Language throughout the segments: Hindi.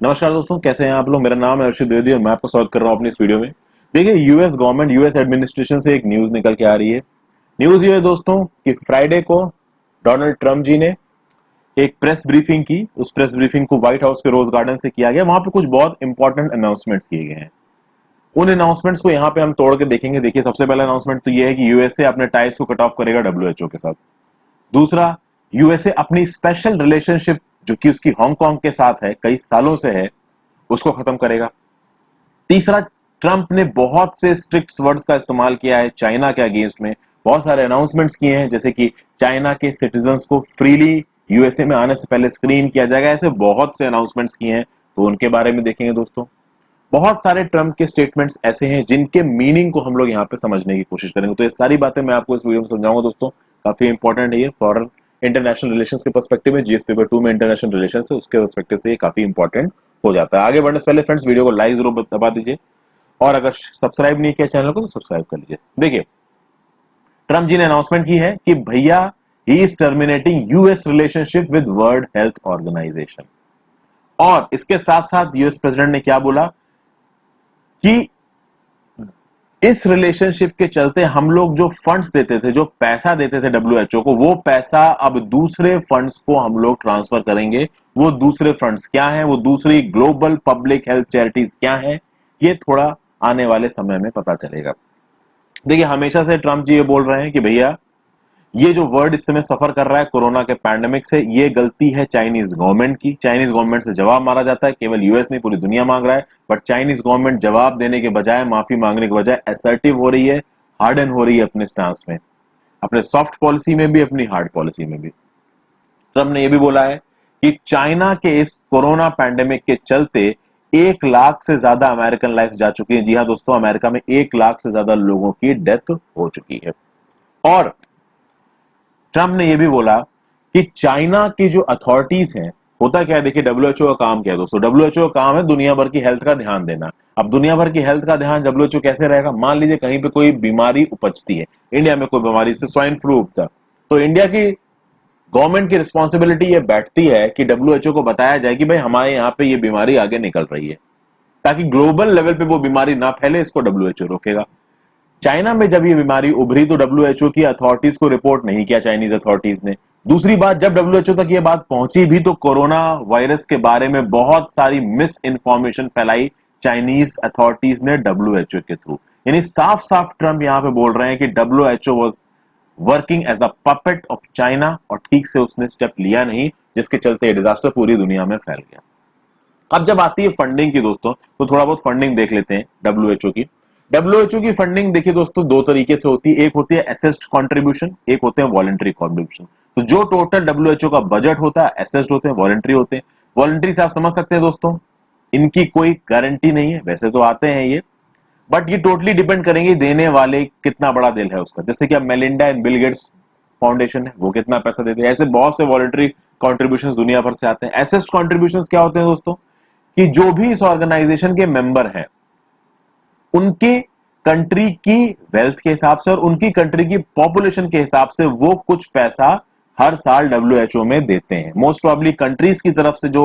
नमस्कार दोस्तों, कैसे हैं आप लोग। मेरा नाम है अर्षित द्विवेदी और मैं आपका स्वागत कर रहा हूं अपनी इस वीडियो में। देखिए, यूएस गवर्नमेंट, यूएस एडमिनिस्ट्रेशन से एक न्यूज निकल के आ रही है। न्यूज ये है दोस्तों कि फ्राइडे को डोनाल्ड ट्रंप जी ने एक प्रेस ब्रीफिंग की। उस प्रेस ब्रीफिंग को व्हाइट हाउस के रोज गार्डन से किया गया। वहां पे कुछ बहुत इंपॉर्टेंट अनाउंसमेंट्स किए गए हैं। उन अनाउंसमेंट्स को यहाँ पे हम तोड़ के देखेंगे। देखिए, सबसे पहला अनाउंसमेंट तो ये है कि यूएसए अपने टाइज को कट ऑफ करेगा डब्ल्यूएचओ के साथ। दूसरा, यूएसए अपनी स्पेशल रिलेशनशिप जो कि उसकी हांगकांग के साथ है, कई सालों से है, उसको खत्म करेगा। तीसरा, ट्रंप ने बहुत से स्ट्रिक्ट वर्ड्स का इस्तेमाल किया है चाइना के अगेंस्ट में। बहुत सारे अनाउंसमेंट्स किए हैं, जैसे कि चाइना के सिटीजन्स को फ्रीली यूएसए में आने से पहले स्क्रीन किया जाएगा। ऐसे बहुत से अनाउंसमेंट्स किए हैं, तो उनके बारे में देखेंगे दोस्तों। बहुत सारे ट्रंप के स्टेटमेंट्स ऐसे हैं जिनके मीनिंग को हम लोग यहाँ पे समझने की कोशिश करेंगे। तो ये सारी बातें मैं आपको इस वीडियो में समझाऊंगा दोस्तों। काफी इंपॉर्टेंट है ये फॉरेन इंटरनेशनल रिलेशंस के पर्सपेक्टिव में। जीएस पेपर 2 में इंटरनेशनल रिलेशंस है, उसके पर्सपेक्टिव से ये काफी इंपॉर्टेंट हो जाता है। आगे बढ़ने से पहले फ्रेंड्स, वीडियो को लाइक जरूर दबा दीजिए और अगर सब्सक्राइब नहीं किया चैनल को तो सब्सक्राइब कर लीजिए। देखिए, ट्रंप जी ने अनाउंसमेंट की है कि भैया he is terminating US relationship with World Health Organization. और इसके साथ साथ यूएस प्रेसिडेंट ने क्या बोला कि इस रिलेशनशिप के चलते हम लोग जो फंड्स देते थे, जो पैसा देते थे डब्ल्यूएचओ को, वो पैसा अब दूसरे फंड्स को हम लोग ट्रांसफर करेंगे। वो दूसरे फंड्स क्या हैं, वो दूसरी ग्लोबल पब्लिक हेल्थ चैरिटीज क्या हैं, ये थोड़ा आने वाले समय में पता चलेगा। देखिए, हमेशा से ट्रंप जी ये बोल रहे हैं कि भैया ये जो वर्ल्ड इस समय सफर कर रहा है कोरोना के पैंडेमिक से, ये गलती है चाइनीज गवर्नमेंट की। चाइनीज गवर्नमेंट से जवाब मारा जाता है। केवल यूएस नहीं, पूरी दुनिया मांग रहा है, बट चाइनीज गवर्नमेंट जवाब देने के बजाय, माफी मांगने के बजाय असर्टिव हो रही है, हार्डन हो रही है अपने स्टांस में, अपने सॉफ्ट पॉलिसी में भी, अपनी हार्ड पॉलिसी में भी। ट्रंप ने यह भी बोला है कि चाइना के इस कोरोना पैंडेमिक के चलते 1 लाख से ज्यादा अमेरिकन लाइफ जा चुकी है। जी हाँ दोस्तों, अमेरिका में 1 लाख से ज्यादा लोगों की डेथ हो चुकी है। और ट्रंप ने यह भी बोला कि चाइना की जो अथॉरिटीज हैं, होता क्या है, देखिए डब्ल्यूएचओ का काम क्या है दोस्तों। डब्ल्यूएचओ का काम है दुनिया भर की हेल्थ का ध्यान देना। अब दुनिया भर की हेल्थ का ध्यान डब्ल्यूएचओ कैसे रहेगा। मान लीजिए कहीं पे कोई बीमारी उपजती है, इंडिया में कोई बीमारी, से स्वाइन फ्लू उपजा, तो इंडिया की गवर्नमेंट की रिस्पॉन्सिबिलिटी ये बैठती है कि डब्ल्यूएचओ को बताया जाए कि भाई हमारे यहाँ पे ये बीमारी आगे निकल रही है, ताकि ग्लोबल लेवल पे वो बीमारी ना फैले, इसको डब्ल्यूएचओ रोकेगा। चाइना में जब ये बीमारी उभरी तो डब्ल्यूएचओ की अथॉरिटीज को रिपोर्ट नहीं किया चाइनीज अथॉरिटीज ने। दूसरी बात, जब डब्ल्यूएचओ तक ये बात पहुंची भी तो कोरोना वायरस के बारे में बहुत सारी मिस इन्फॉर्मेशन फैलाई चाइनीज अथॉरिटीज ने डब्ल्यूएचओ के थ्रू। यानी साफ साफ ट्रंप यहां पे बोल रहे हैं कि WHO was working as a puppet of China, और ठीक से उसने स्टेप लिया नहीं, जिसके चलते डिजास्टर पूरी दुनिया में फैल गया। अब जब आती है फंडिंग की दोस्तों, तो थोड़ा बहुत फंडिंग देख लेते हैं डब्ल्यूएचओ की। डब्ल्यूएचओ की फंडिंग देखिए दोस्तों, दो तरीके से होती है। एक होती है असेस्ड कंट्रीब्यूशन, एक होते हैं वॉलंटरी कंट्रीब्यूशन। तो जो टोटल डब्ल्यूएचओ का बजट होता है, असेस्ड होते हैं, वॉलंटरी होते हैं। वॉलंटरी से आप समझ सकते हैं दोस्तों, इनकी कोई गारंटी नहीं है, वैसे तो आते हैं ये, बट ये टोटली डिपेंड करेंगे देने वाले कितना बड़ा दिल है उसका। जैसे कि अब Melinda and Bill Gates foundation है, वो कितना पैसा देते हैं। ऐसे बहुत से वॉलंटरी कॉन्ट्रीब्यूशन दुनिया भर से आते हैं। असेस्ड कॉन्ट्रीब्यूशन क्या होते हैं दोस्तों, कि जो भी इस ऑर्गेनाइजेशन के मेंबर हैं, उनके कंट्री की वेल्थ के हिसाब से और उनकी कंट्री की पॉपुलेशन के हिसाब से वो कुछ पैसा हर साल डब्ल्यूएचओ में देते हैं। मोस्ट प्रोबेबली कंट्रीज की तरफ से जो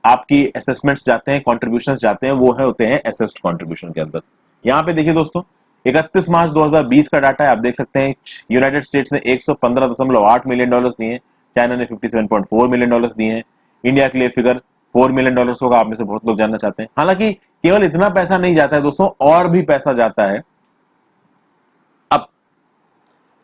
आपकी असेसमेंट्स जाते हैं, कॉन्ट्रीब्यूशंस जाते हैं, वो है होते हैं असेस्ड कॉन्ट्रीब्यूशन के अंदर। यहां पे देखिए दोस्तों, 31 मार्च 2020 का डाटा है, आप देख सकते हैं। यूनाइटेड स्टेट्स ने 115.8 मिलियन डॉलर्स दिए हैं, चाइना ने 57.4 मिलियन डॉलर्स दिए हैं। इंडिया के लिए फिगर $4 मिलियन होगा, आप में से बहुत लोग जानना चाहते हैं। हालांकि केवल इतना पैसा नहीं जाता है दोस्तों, और भी पैसा जाता है। अब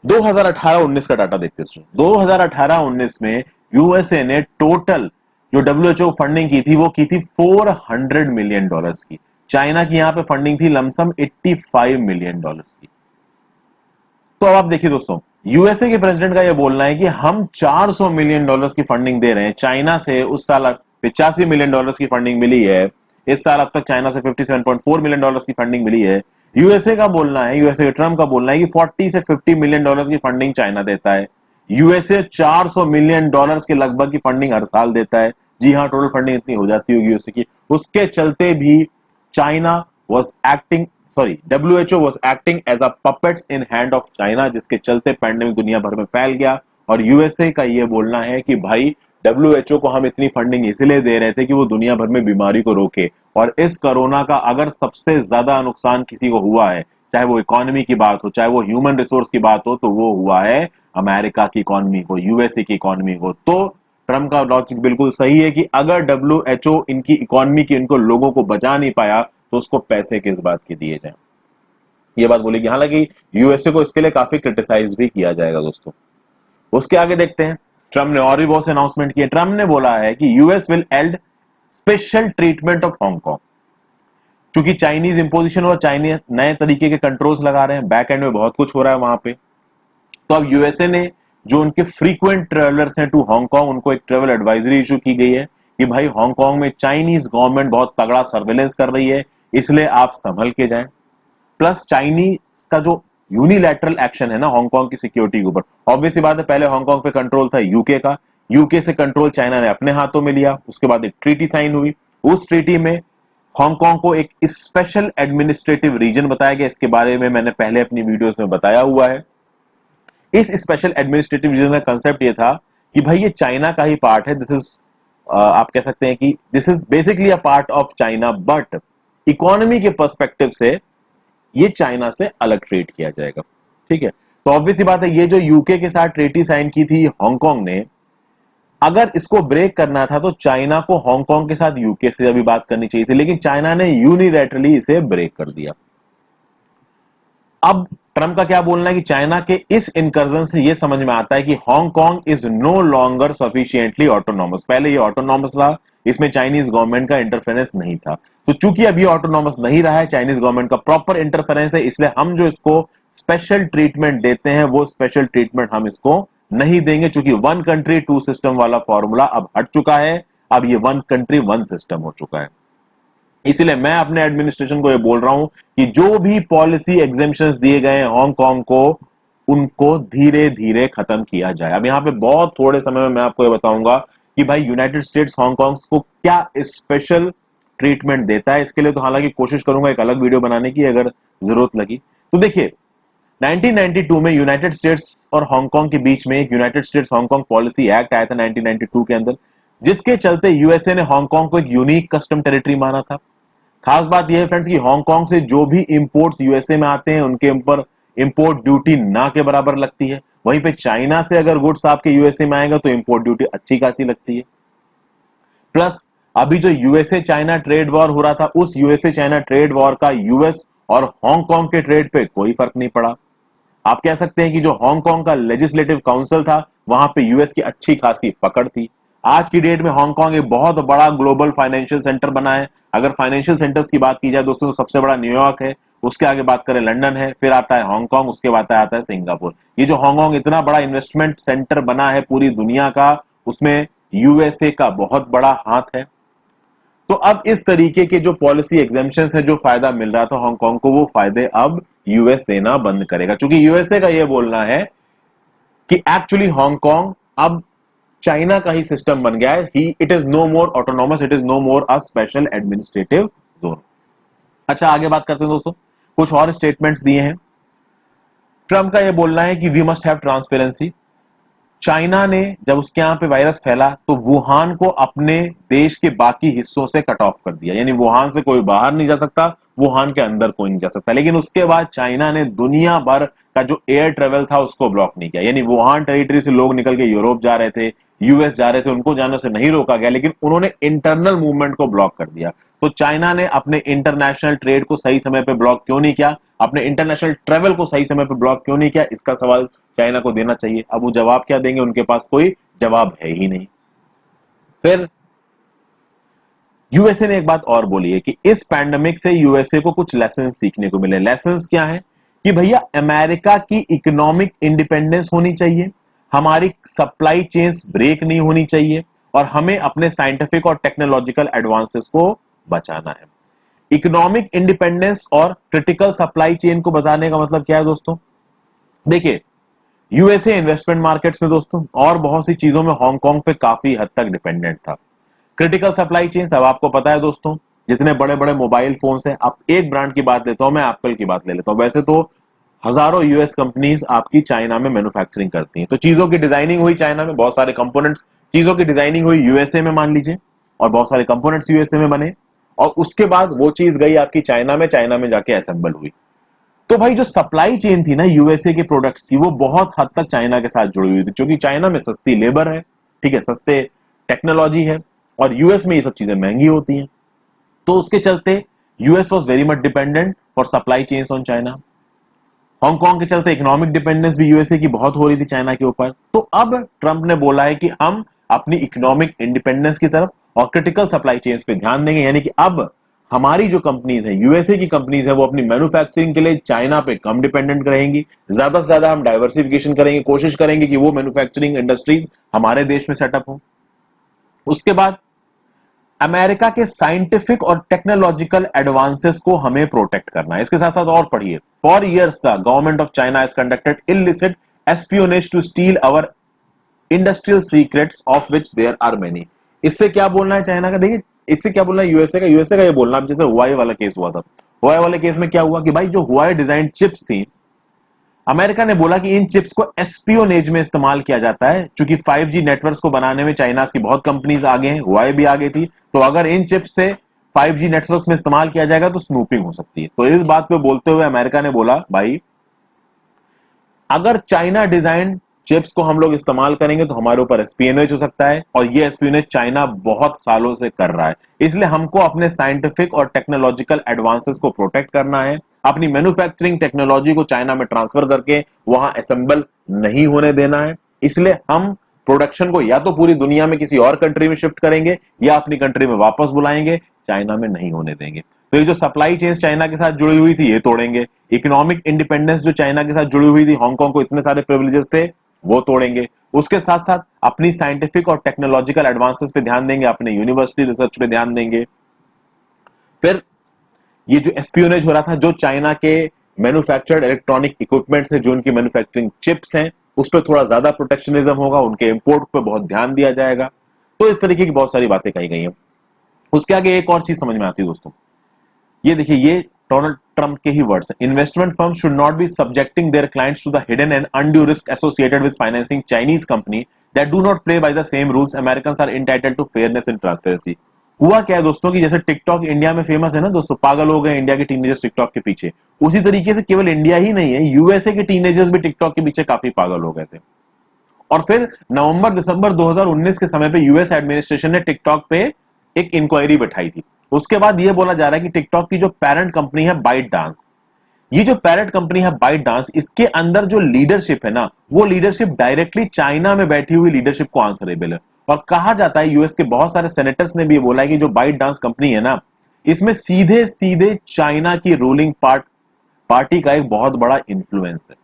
2018-19 का डाटा देखते हैं। 2018-19 में यूएसए ने टोटल जो डब्ल्यूएचओ फंडिंग की थी, वो की थी $400 मिलियन की। चाइना की यहां पे फंडिंग थी लमसम $85 मिलियन की। तो अब आप देखिए दोस्तों, यूएसए के प्रेसिडेंट का यह बोलना है कि हम $400 मिलियन की फंडिंग दे रहे हैं। चाइना से उस साल $85 मिलियन की फंडिंग मिली है। इस साल अब तक चाइना से $57.4 मिलियन की फंडिंग मिली है। यूएसए का बोलना है, यूएसए के ट्रंप का बोलना है कि 40 से 50 मिलियन डॉलर्स की फंडिंग चाइना देता है। यूएसए $400 मिलियन के लगभग की फंडिंग हर साल देता है। जी हाँ, टोटल फंडिंग इतनी हो जाती होगी यूएसए की। उसके चलते भी China was acting, sorry, WHO was acting as a puppets in hand of China, जिसके चलते पैंडेमिक दुनिया भर में फैल गया। और यूएसए का यह बोलना है कि भाई WHO को हम इतनी फंडिंग इसलिए दे रहे थे कि वो दुनिया भर में बीमारी को रोके, और इस कोरोना का अगर सबसे ज्यादा नुकसान किसी को हुआ है, चाहे वो इकोनॉमी की बात हो, चाहे वो ह्यूमन रिसोर्स की बात हो, तो वो हुआ है अमेरिका की इकोनॉमी को, यूएसए की इकोनॉमी को। तो ट्रम्प का लॉजिक बिल्कुल सही है कि अगर WHO इनकी इकोनॉमी की, इनको लोगों को बचा नहीं पाया, तो उसको पैसे किस बात के दिए जाए, ये बात बोलेगी। हालांकि यूएसए को इसके लिए काफी क्रिटिसाइज भी किया जाएगा दोस्तों। उसके आगे देखते हैं, ट्रम्प ने और भी बहुत से अनाउंसमेंट किए। ट्रम्प ने बोला है कि US will and special treatment of Hong Kong, क्योंकि चाइनीज इंपोजिशन और चाइनीज नए तरीके के कंट्रोल्स लगा रहे हैं, बैक एंड में बहुत कुछ हो रहा है वहां पे। तो अब यूएसए ने जो उनके फ्रीक्वेंट ट्रेवलर्स हैं टू हांगकांग, उनको एक ट्रेवल एडवाइजरी इशू की गई है कि भाई हांगकांग में चाइनीज गवर्नमेंट बहुत तगड़ा सर्वेलेंस कर रही है, इसलिए आप संभल के जाएं। प्लस चाइनीज का जो यूनिलैटरल एक्शन है ना हांगकांग की सिक्योरिटी के ऊपर, ऑब्वियस बात है, पहले हांगकांग पे कंट्रोल था यूके का, यूके से कंट्रोल चाइना ने अपने हाथों में लिया। उसके बाद एक ट्रीटी साइन हुई, उस ट्रीटी में हांगकांग को एक स्पेशल एडमिनिस्ट्रेटिव रीजन बताया गया। इसके बारे में मैंने पहले अपनी वीडियोस में बताया हुआ है। इस स्पेशल एडमिनिस्ट्रेटिव रीजन का कंसेप्ट ये था कि भाई ये चाइना का ही पार्ट है, दिस इज आप कह सकते हैं कि this is basically a part of China, but economy के पर्सपेक्टिव से ये चाइना से अलग ट्रीट किया जाएगा। ठीक है, तो ऑब्वियसली बात है, ये जो यूके के साथ ट्रीटी साइन की थी हांगकांग ने, अगर इसको ब्रेक करना था तो चाइना को हांगकांग के साथ यूके से अभी बात करनी चाहिए थी, लेकिन चाइना ने यूनिलैटरली इसे ब्रेक कर दिया। अब ट्रंप का क्या बोलना है कि चाइना के इस इनकर्जन से यह समझ में आता है कि Hong Kong is no longer sufficiently autonomous. पहले ये ऑटोनॉमस था, इसमें चाइनीज गवर्नमेंट का इंटरफेरेंस नहीं था, तो चूंकि अब ये ऑटोनॉमस नहीं रहा है, चाइनीज गवर्नमेंट का प्रॉपर इंटरफेरेंस है, इसलिए हम जो इसको स्पेशल ट्रीटमेंट देते हैं वो स्पेशल ट्रीटमेंट हम इसको नहीं देंगे, चूंकि वन कंट्री टू सिस्टम वाला फॉर्मूला अब हट चुका है, अब ये वन कंट्री वन सिस्टम हो चुका है। इसलिए मैं अपने एडमिनिस्ट्रेशन को ये बोल रहा हूं कि जो भी पॉलिसी एग्जेम्पशंस दिए गए हैं हांगकांग को, उनको धीरे धीरे खत्म किया जाए। अब यहां पे बहुत थोड़े समय में मैं आपको ये बताऊंगा कि भाई यूनाइटेड स्टेट्स हांगकांग को क्या स्पेशल ट्रीटमेंट देता है। इसके लिए तो हालांकि कोशिश करूंगा एक अलग वीडियो बनाने की अगर जरूरत लगी तो। देखिए 1992 में यूनाइटेड स्टेट्स और हांगकांग के बीच में एक United states Hong Kong policy act आया था 1992 के अंदर, जिसके चलते यूएसए ने हांगकांग को एक यूनिक कस्टम टेरिटरी माना था। खास बात यह है फ्रेंड्स कि हांगकांग से जो भी इंपोर्ट्स यूएसए में आते हैं उनके ऊपर इंपोर्ट ड्यूटी ना के बराबर लगती है, वहीं पे चाइना से अगर गुड्स आपके यूएसए में आएगा तो इंपोर्ट ड्यूटी अच्छी खासी लगती है। प्लस अभी जो यूएसए चाइना ट्रेड वॉर हो रहा था, उस यूएसए चाइना ट्रेड वॉर का यूएस और हांगकांग के ट्रेड पे कोई फर्क नहीं पड़ा। आप कह सकते हैं कि जो हांगकांग का लेजिस्लेटिव काउंसिल था वहां पे यूएस की अच्छी खासी पकड़ थी। आज की डेट में हांगकांग एक बहुत बड़ा ग्लोबल फाइनेंशियल सेंटर बना है। अगर फाइनेंशियल सेंटर्स की बात की जाए दोस्तों तो सबसे बड़ा न्यूयॉर्क है, उसके आगे बात करें लंदन है, फिर आता है हांगकांग, उसके बाद आता है सिंगापुर। ये जो हांगकांग इतना बड़ा इन्वेस्टमेंट सेंटर बना है पूरी दुनिया का, उसमें यूएसए का बहुत बड़ा हाथ है। तो अब इस तरीके के जो पॉलिसी एग्जेम्पशंस है, जो फायदा मिल रहा था हांगकांग को, वो फायदे अब यूएस देना बंद करेगा, क्योंकि यूएसए का यह बोलना है कि एक्चुअली हांगकांग अब चाइना का ही सिस्टम बन गया है। It is no more autonomous, it is no more a special administrative zone. अच्छा आगे बात करते हैं दोस्तों, कुछ और स्टेटमेंट्स दिए हैं। ट्रंप का यह बोलना है कि we must have transparency. China ने जब उसके यहां पे वायरस फैला तो वुहान को अपने देश के बाकी हिस्सों से कट ऑफ कर दिया, यानी वुहान से कोई बाहर नहीं जा सकता, वुहान के अंदर कोई नहीं जा सकता। लेकिन उसके बाद चाइना ने दुनिया भर का जो एयर ट्रेवल था उसको ब्लॉक नहीं किया, यानी वुहान टेरिटरी से लोग निकल के यूरोप जा रहे थे, यूएस जा रहे थे, उनको जाने से नहीं रोका गया, लेकिन उन्होंने इंटरनल मूवमेंट को ब्लॉक कर दिया। तो चाइना ने अपने इंटरनेशनल ट्रेड को सही समय पे ब्लॉक क्यों नहीं किया, अपने इंटरनेशनल ट्रेवल को सही समय पे ब्लॉक क्यों नहीं किया, इसका सवाल चाइना को देना चाहिए। अब वो जवाब क्या देंगे, उनके पास कोई जवाब है ही नहीं। फिर यूएसए ने एक बात और बोली है कि इस पैंडेमिक से यूएसए को कुछ लेसन सीखने को मिले। लेसन क्या है कि भैया अमेरिका की इकोनॉमिक इंडिपेंडेंस होनी चाहिए, हमारी सप्लाई चेन्स ब्रेक नहीं होनी चाहिए, और हमें अपने साइंटिफिक और टेक्नोलॉजिकल एडवांसेस को बचाना है। इकोनॉमिक इंडिपेंडेंस और क्रिटिकल सप्लाई चेन को बचाने का मतलब क्या है दोस्तों? देखिए यूएसए इन्वेस्टमेंट मार्केट्स में दोस्तों और बहुत सी चीजों में हांगकांग पे काफी हद तक डिपेंडेंट था। क्रिटिकल सप्लाई चेन अब आपको पता है दोस्तों, जितने बड़े बड़े मोबाइल फोन्स हैं, आप एक ब्रांड की बात लेता हूं, मैं एप्पल की बात ले लेता हूं, वैसे तो हजारों यूएस कंपनीज आपकी चाइना में मैन्युफैक्चरिंग करती हैं। तो चीजों की डिजाइनिंग हुई चाइना में, बहुत सारे कंपोनेंट्स चीजों की डिजाइनिंग हुई यूएसए में मान लीजिए, और बहुत सारे कंपोनेंट्स यूएसए में बने, और उसके बाद वो चीज गई आपकी चाइना में, चाइना में जाके असेंबल हुई। तो भाई जो सप्लाई चेन थी ना यूएसए के प्रोडक्ट्स की, वो बहुत हद तक चाइना के साथ जुड़ी हुई थी, क्योंकि चाइना में सस्ती लेबर है, ठीक है, सस्ते टेक्नोलॉजी है, और यूएस में ये सब चीजें महंगी होती हैं। तो उसके चलते US was very much dependent for supply chains on China. Hong Kong के चलते इकोनॉमिक डिपेंडेंस भी यूएसए की बहुत हो रही थी चाइना के ऊपर। तो अब ट्रंप ने बोला है कि हम अपनी इकोनॉमिक इंडिपेंडेंस की तरफ और क्रिटिकल सप्लाई चेन्स पे ध्यान देंगे, यानी कि अब हमारी जो कंपनीज हैं, यूएसए की कंपनीज हैं, वो अपनी मैन्युफैक्चरिंग के लिए चाइना पे कम डिपेंडेंट रहेंगी, ज्यादा से ज्यादा हम डाइवर्सिफिकेशन करेंगे, कोशिश करेंगे कि वो मैन्युफैक्चरिंग इंडस्ट्रीज हमारे देश में सेटअप हो। उसके बाद अमेरिका के साइंटिफिक और टेक्नोलॉजिकल एडवांसेस को हमें प्रोटेक्ट करना है। इसके साथ साथ और पढ़िए, for years the government of China has conducted illicit espionage to steal our industrial secrets of which there are many. इससे क्या बोलना है चाइना का, देखिए इससे क्या बोलना है यूएसए का ये बोलना, अब जैसे हुआई वाला केस हुआ था, हुआई वाले केस में क्या हुआ कि भाई जो हुआई डिजाइन चिप्स थी, अमेरिका ने बोला कि इन चिप्स को एस्पियोनेज में इस्तेमाल किया जाता है, क्योंकि 5G नेटवर्क्स को बनाने में चाइना की बहुत कंपनीज आगे हैं, हुआई भी आगे थी, तो अगर इन चिप्स से 5G नेटवर्क्स में इस्तेमाल किया जाएगा तो स्नूपिंग हो सकती है। तो इस बात पे बोलते हुए अमेरिका ने बोला भाई अगर चाइना डिजाइन चिप्स को हम लोग इस्तेमाल करेंगे तो हमारे ऊपर एस्पियोनेज हो सकता है, और ये एस्पियोनेज चाइना बहुत सालों से कर रहा है, इसलिए हमको अपने साइंटिफिक और टेक्नोलॉजिकल एडवांसेस को प्रोटेक्ट करना है, अपनी मैन्युफैक्चरिंग टेक्नोलॉजी को चाइना में ट्रांसफर करके वहां असेंबल नहीं होने देना है। इसलिए हम प्रोडक्शन को या तो पूरी दुनिया में किसी और कंट्री में शिफ्ट करेंगे या अपनी कंट्री में वापस बुलाएंगे, चाइना में नहीं होने देंगे। तो ये जो सप्लाई चेन चाइना के साथ जुड़ी हुई थी ये तोड़ेंगे, इकोनॉमिक इंडिपेंडेंस जो चाइना के साथ जुड़ी हुई थी, हांगकांग को इतने सारे प्रिविलेजेस थे वो तोड़ेंगे, उसके साथ साथ अपनी साइंटिफिक और टेक्नोलॉजिकल एडवांसेस पे ध्यान देंगे, अपने यूनिवर्सिटी रिसर्च पे ध्यान देंगे। फिर ये जो एस्पियोनेज हो रहा था, जो चाइना के मैन्युफैक्चर्ड इलेक्ट्रॉनिक इक्विपमेंट से जो उनकी मैन्युफैक्चरिंग चिप्स हैं उस पर थोड़ा ज्यादा प्रोटेक्शनिज्म होगा, उनके इंपोर्ट पे बहुत ध्यान दिया जाएगा। तो इस तरीके की बहुत सारी बातें कही गई हैं। उसके आगे एक और चीज समझ में आती है दोस्तों, ये देखिए, ये डोनाल्ड ट्रंप के ही वर्ड्स हैं, investment firm should not be subjecting their clients to the hidden and undue risk associated with financing Chinese company that do not play by the same rules, Americans are entitled to fairness and transparency. हुआ क्या है दोस्तों कि जैसे टिकटॉक इंडिया में फेमस है ना दोस्तों, पागल हो गए इंडिया के टीनेजर्स टिकटॉक के पीछे, उसी तरीके से केवल इंडिया ही नहीं है, यूएसए के टीनेजर्स भी टिकटॉक के पीछे काफी पागल हो गए थे। और फिर नवंबर दिसंबर 2019 के समय पे यूएस एडमिनिस्ट्रेशन ने टिकटॉक पे एक इंक्वायरी बैठाई थी। उसके बाद ये बोला जा रहा है कि टिकटॉक की जो पेरेंट कंपनी है बाइट डांस, ये जो पेरेंट कंपनी है बाइट डांस, इसके अंदर जो लीडरशिप है ना, वो लीडरशिप डायरेक्टली चाइना में बैठी हुई लीडरशिप को आंसरेबल है। और कहा जाता है, यूएस के बहुत सारे सेनेटर्स ने भी ये बोला है कि जो बाइट डांस कंपनी है ना, इसमें सीधे सीधे चाइना की रूलिंग पार्टी का एक बहुत बड़ा इंफ्लुएंस है।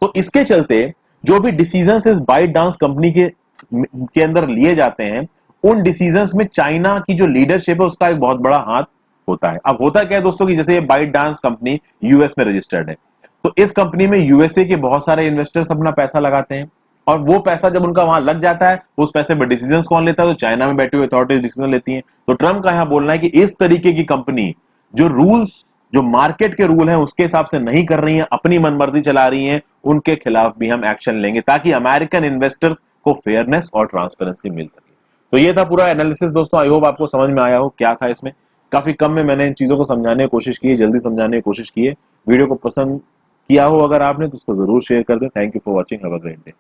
तो इसके चलते जो भी डिसीजंस इस बाइट डांस कंपनी के अंदर लिए जाते हैं, उन डिसीजंस में चाइना की जो लीडरशिप है उसका एक बहुत बड़ा हाथ होता है। अब होता क्या है दोस्तों कि जैसे ये बाइट डांस कंपनी यूएस में रजिस्टर्ड है, तो इस कंपनी में यूएसए के बहुत सारे इन्वेस्टर्स अपना पैसा लगाते हैं, और वो पैसा जब उनका वहां लग जाता है, उस पैसे पर डिसीजंस कौन लेता है, तो चाइना में बैठी हुई अथॉरिटीज डिसीजन लेती हैं। तो ट्रंप का यहां बोलना है कि इस तरीके की कंपनी जो रूल्स, जो मार्केट के रूल हैं उसके हिसाब से नहीं कर रही हैं, अपनी मनमर्जी चला रही हैं, उनके खिलाफ भी हम एक्शन लेंगे, ताकि अमेरिकन इन्वेस्टर्स को फेयरनेस और ट्रांसपेरेंसी मिल सके। तो ये था पूरा एनालिसिस दोस्तों, आई होप आपको समझ में आया हो क्या था इसमें। काफी कम में मैंने इन चीजों को समझाने की कोशिश की है, जल्दी समझाने की कोशिश की है। वीडियो को पसंद किया हो अगर आपने तो उसको जरूर शेयर कर दें। Thank you for watching, have a great day.